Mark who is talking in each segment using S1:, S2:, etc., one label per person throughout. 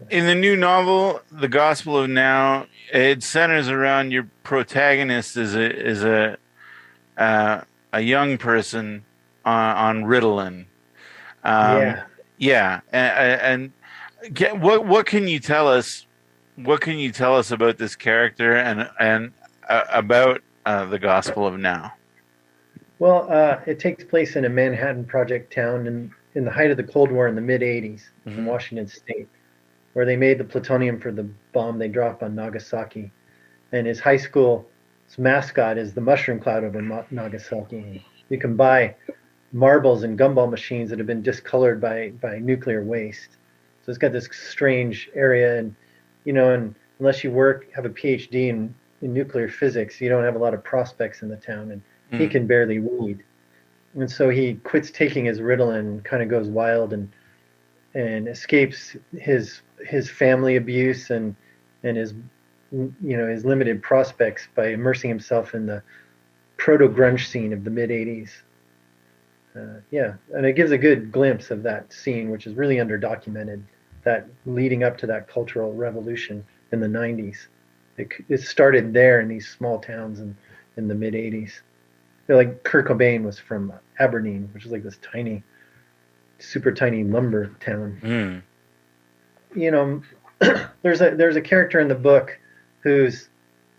S1: In the new novel, The Gospel of Now, it centers around your protagonist uh, a young person on Ritalin. Um,
S2: Yeah.
S1: yeah, what can you tell us? What can you tell us about this character and about the Gospel of Now?
S2: Well, it takes place in a Manhattan Project town in the height of the Cold War in the mid 80s in
S1: Hmm.
S2: Washington State, where they made the plutonium for the bomb they dropped on Nagasaki. And his high school's mascot is the mushroom cloud over Nagasaki. You can buy marbles and gumball machines that have been discolored by nuclear waste. So it's got this strange area, and and unless you have a PhD in nuclear physics, you don't have a lot of prospects in the town, and he
S1: Mm.
S2: can barely read. And so he quits taking his Ritalin and kind of goes wild and escapes his family abuse and his limited prospects by immersing himself in the proto grunge scene of the mid 80s. Yeah, and it gives a good glimpse of that scene, which is really underdocumented, that leading up to that cultural revolution in the 90s. It started there in these small towns in the mid 80s. Like Kurt Cobain was from Aberdeen, which is like this tiny, super tiny lumber town.
S1: Mm.
S2: You know, there's a character in the book who's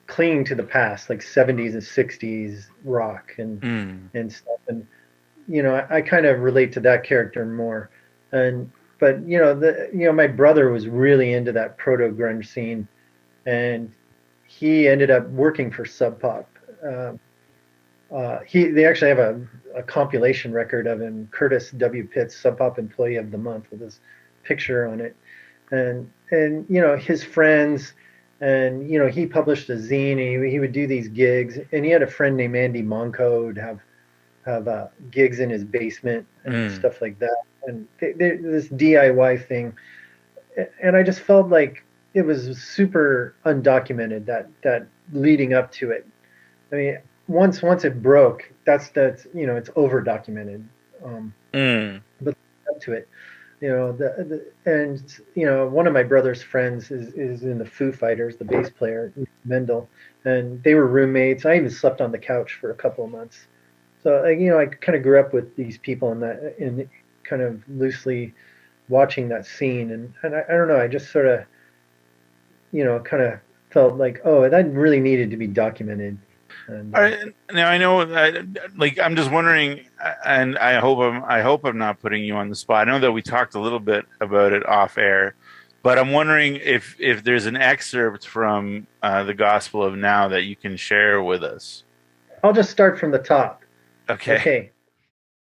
S2: clinging to the past, like 70s and 60s rock
S1: Mm.
S2: and stuff. And I kind of relate to that character more. And but my brother was really into that proto grunge scene, and he ended up working for Sub Pop. They actually have a compilation record of him, Curtis W. Pitts, Sub Pop Employee of the Month, with his picture on it, and his friends, and he published a zine. And he would do these gigs, and he had a friend named Andy Monco who'd have gigs in his basement and
S1: Mm.
S2: stuff like that, and this DIY thing. And I just felt like it was super undocumented, that leading up to it. I mean, once it broke, that's it's over documented. Um,
S1: Mm.
S2: but up to it, and one of my brother's friends is in the Foo Fighters, the bass player Mendel, and they were roommates. I even slept on the couch for a couple of months. So I kind of grew up with these people in kind of loosely watching that scene, and I don't know, I just sort of kind of felt like, oh, that really needed to be documented. And
S1: Now I know, like I'm just wondering, and I hope I'm not putting you on the spot. I know that we talked a little bit about it off air, but I'm wondering if there's an excerpt from the Gospel of Now that you can share with us.
S2: I'll just start from the top.
S1: Okay.
S2: Okay,